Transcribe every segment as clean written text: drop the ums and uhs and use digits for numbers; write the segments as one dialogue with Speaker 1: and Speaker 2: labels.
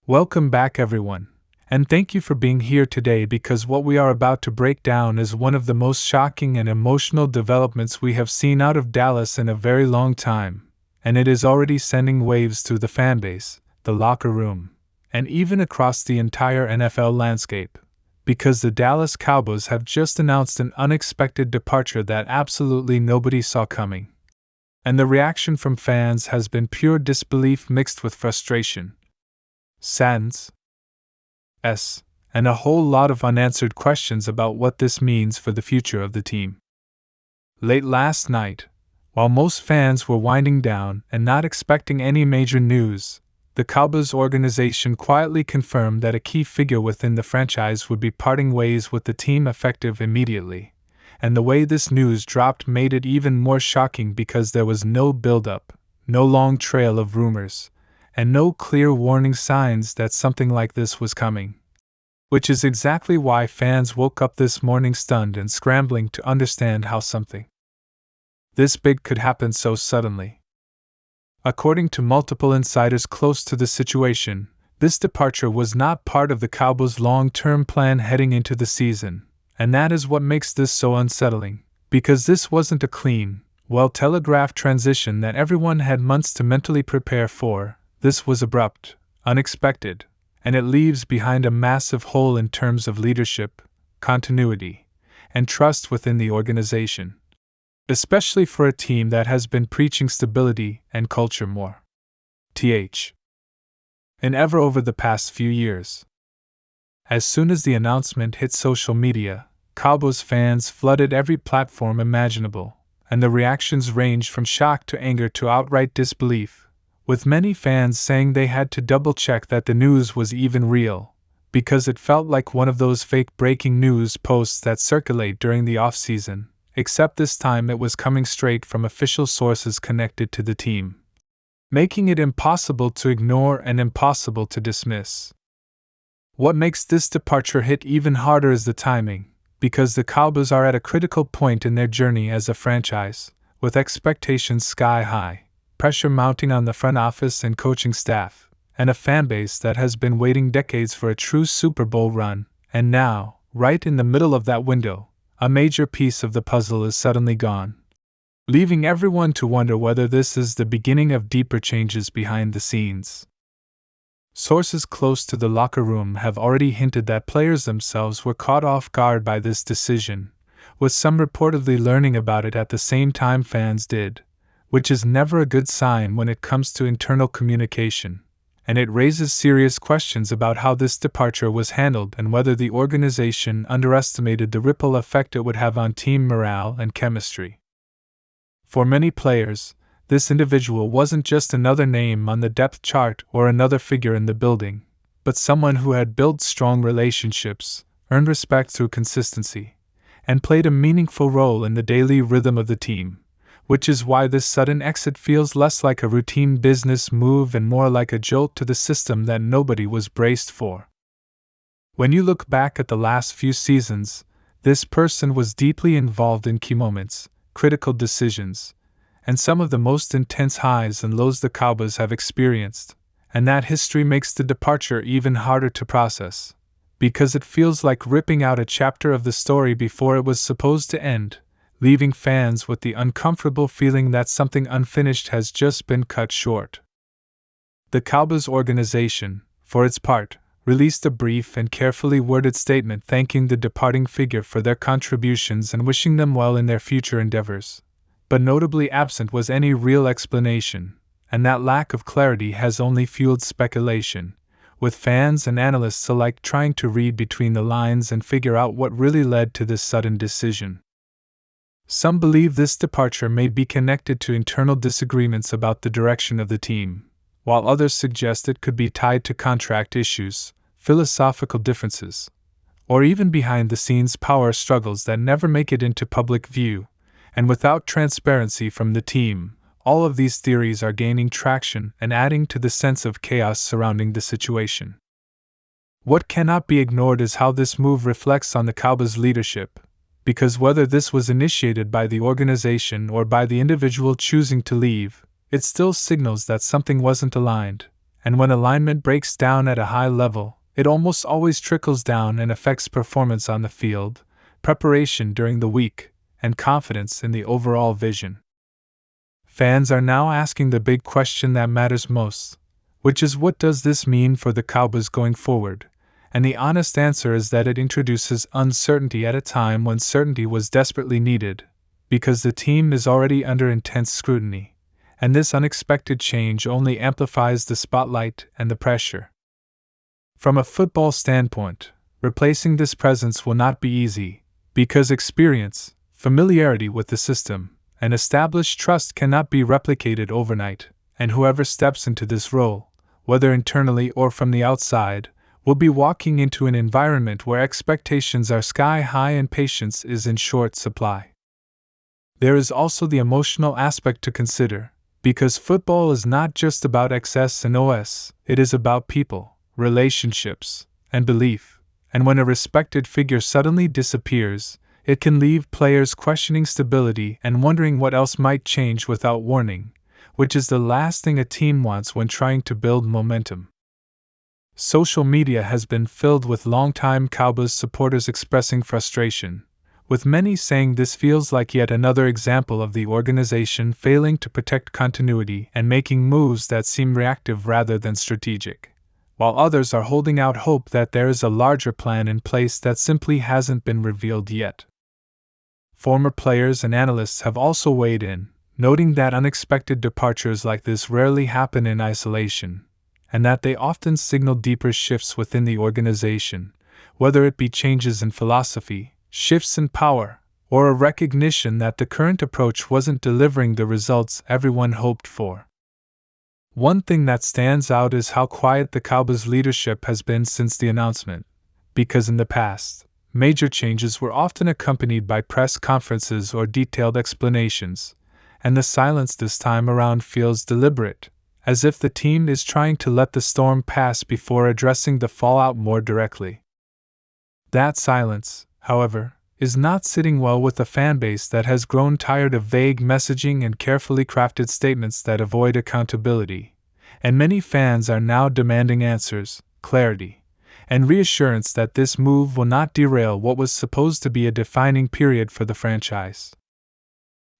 Speaker 1: Welcome back, everyone, and thank you for being here today because what we are about to break down is one of the most shocking and emotional developments we have seen out of Dallas in a very long time, and it is already sending waves through the fanbase, the locker room, and even across the entire NFL landscape, because the Dallas Cowboys have just announced an unexpected departure that absolutely nobody saw coming. And the reaction from fans has been pure disbelief mixed with frustration, sadness, and a whole lot of unanswered questions about what this means for the future of the team. Late last night, while most fans were winding down and not expecting any major news, the Cowboys organization quietly confirmed that a key figure within the franchise would be parting ways with the team effective immediately. And the way this news dropped made it even more shocking because there was no build-up, no long trail of rumors, and no clear warning signs that something like this was coming. Which is exactly why fans woke up this morning stunned and scrambling to understand how something this big could happen so suddenly. According to multiple insiders close to the situation, this departure was not part of the Cowboys' long-term plan heading into the season, and that is what makes this so unsettling, because this wasn't a clean, well-telegraphed transition that everyone had months to mentally prepare for. This was abrupt, unexpected, and it leaves behind a massive hole in terms of leadership, continuity, and trust within the organization, especially for a team that has been preaching stability and culture more than ever over the past few years. As soon as the announcement hit social media, Cowboys fans flooded every platform imaginable, and the reactions ranged from shock to anger to outright disbelief, with many fans saying they had to double-check that the news was even real, because it felt like one of those fake breaking news posts that circulate during the off-season, except this time it was coming straight from official sources connected to the team, making it impossible to ignore and impossible to dismiss. What makes this departure hit even harder is the timing, because the Cowboys are at a critical point in their journey as a franchise, with expectations sky high, pressure mounting on the front office and coaching staff, and a fanbase that has been waiting decades for a true Super Bowl run, and now, right in the middle of that window, a major piece of the puzzle is suddenly gone, leaving everyone to wonder whether this is the beginning of deeper changes behind the scenes. Sources close to the locker room have already hinted that players themselves were caught off guard by this decision, with some reportedly learning about it at the same time fans did, which is never a good sign when it comes to internal communication, and it raises serious questions about how this departure was handled and whether the organization underestimated the ripple effect it would have on team morale and chemistry. For many players, this individual wasn't just another name on the depth chart or another figure in the building, but someone who had built strong relationships, earned respect through consistency, and played a meaningful role in the daily rhythm of the team, which is why this sudden exit feels less like a routine business move and more like a jolt to the system that nobody was braced for. When you look back at the last few seasons, this person was deeply involved in key moments, critical decisions, and some of the most intense highs and lows the Cowboys have experienced, and that history makes the departure even harder to process, because it feels like ripping out a chapter of the story before it was supposed to end, leaving fans with the uncomfortable feeling that something unfinished has just been cut short. The Cowboys organization, for its part, released a brief and carefully worded statement thanking the departing figure for their contributions and wishing them well in their future endeavors. But notably absent was any real explanation, and that lack of clarity has only fueled speculation, with fans and analysts alike trying to read between the lines and figure out what really led to this sudden decision. Some believe this departure may be connected to internal disagreements about the direction of the team, while others suggest it could be tied to contract issues, philosophical differences, or even behind-the-scenes power struggles that never make it into public view. And without transparency from the team, all of these theories are gaining traction and adding to the sense of chaos surrounding the situation. What cannot be ignored is how this move reflects on the Cowboys' leadership, because whether this was initiated by the organization or by the individual choosing to leave, it still signals that something wasn't aligned, and when alignment breaks down at a high level, it almost always trickles down and affects performance on the field, preparation during the week, and confidence in the overall vision. Fans are now asking the big question that matters most, which is, what does this mean for the Cowboys going forward? And the honest answer is that it introduces uncertainty at a time when certainty was desperately needed, because the team is already under intense scrutiny, and this unexpected change only amplifies the spotlight and the pressure. From a football standpoint, replacing this presence will not be easy, because experience, familiarity with the system, and established trust cannot be replicated overnight, and whoever steps into this role, whether internally or from the outside, will be walking into an environment where expectations are sky high and patience is in short supply. There is also the emotional aspect to consider, because football is not just about XS and OS, it is about people, relationships, and belief, and when a respected figure suddenly disappears, it can leave players questioning stability and wondering what else might change without warning, which is the last thing a team wants when trying to build momentum. Social media has been filled with longtime Cowboys supporters expressing frustration, with many saying this feels like yet another example of the organization failing to protect continuity and making moves that seem reactive rather than strategic, while others are holding out hope that there is a larger plan in place that simply hasn't been revealed yet. Former players and analysts have also weighed in, noting that unexpected departures like this rarely happen in isolation, and that they often signal deeper shifts within the organization, whether it be changes in philosophy, shifts in power, or a recognition that the current approach wasn't delivering the results everyone hoped for. One thing that stands out is how quiet the Cowboys leadership has been since the announcement, because in the past, major changes were often accompanied by press conferences or detailed explanations, and the silence this time around feels deliberate, as if the team is trying to let the storm pass before addressing the fallout more directly. That silence, however, is not sitting well with a fanbase that has grown tired of vague messaging and carefully crafted statements that avoid accountability, and many fans are now demanding answers, clarity, and reassurance that this move will not derail what was supposed to be a defining period for the franchise.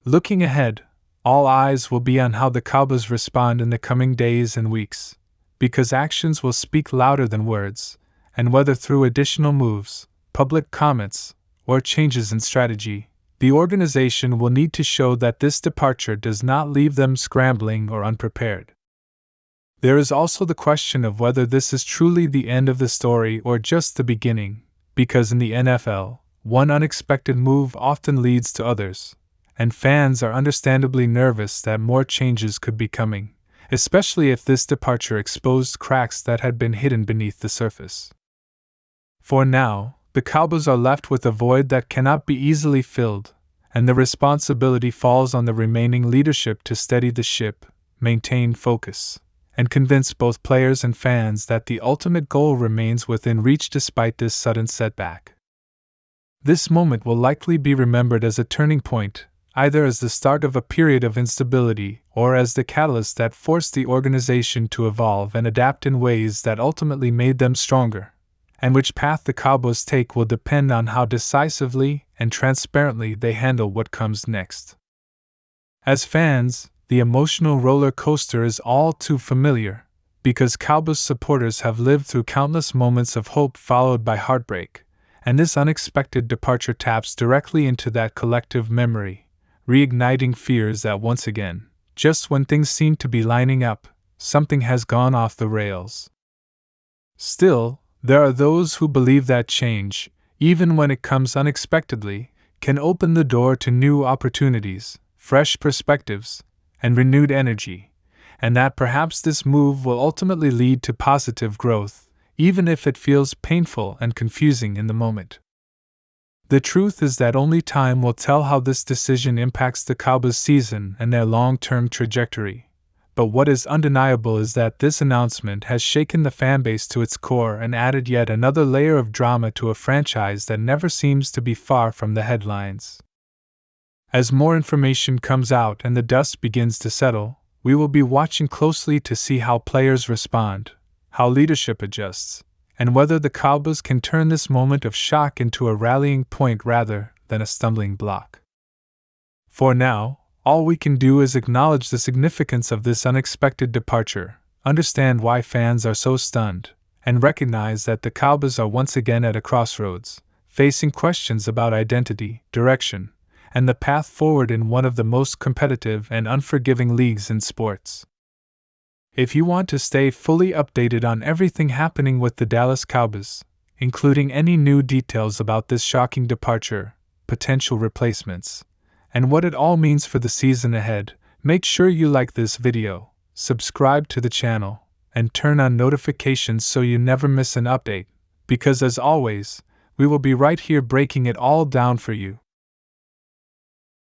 Speaker 1: Looking ahead, all eyes will be on how the Cowboys respond in the coming days and weeks, because actions will speak louder than words, and whether through additional moves, public comments, or changes in strategy, the organization will need to show that this departure does not leave them scrambling or unprepared. There is also the question of whether this is truly the end of the story or just the beginning, because in the NFL, one unexpected move often leads to others, and fans are understandably nervous that more changes could be coming, especially if this departure exposed cracks that had been hidden beneath the surface. For now, the Cowboys are left with a void that cannot be easily filled, and the responsibility falls on the remaining leadership to steady the ship, maintain focus, and convince both players and fans that the ultimate goal remains within reach despite this sudden setback. This moment will likely be remembered as a turning point, either as the start of a period of instability or as the catalyst that forced the organization to evolve and adapt in ways that ultimately made them stronger, and which path the Cowboys take will depend on how decisively and transparently they handle what comes next. As fans, the emotional roller coaster is all too familiar, because Cowboys supporters have lived through countless moments of hope followed by heartbreak, and this unexpected departure taps directly into that collective memory, reigniting fears that once again, just when things seem to be lining up, something has gone off the rails. Still, there are those who believe that change, even when it comes unexpectedly, can open the door to new opportunities, fresh perspectives, and renewed energy, and that perhaps this move will ultimately lead to positive growth, even if it feels painful and confusing in the moment. The truth is that only time will tell how this decision impacts the Cowboys' season and their long-term trajectory, but what is undeniable is that this announcement has shaken the fanbase to its core and added yet another layer of drama to a franchise that never seems to be far from the headlines. As more information comes out and the dust begins to settle, We will be watching closely to see how players respond, how leadership adjusts, and whether the Cowboys can turn this moment of shock into a rallying point rather than a stumbling block. For now, all we can do is acknowledge the significance of this unexpected departure, understand why fans are so stunned, and recognize that the Cowboys are once again at a crossroads, facing questions about identity, direction, and the path forward in one of the most competitive and unforgiving leagues in sports. If you want to stay fully updated on everything happening with the Dallas Cowboys, including any new details about this shocking departure, potential replacements, and what it all means for the season ahead, make sure you like this video, subscribe to the channel, and turn on notifications so you never miss an update, because as always, we will be right here breaking it all down for you.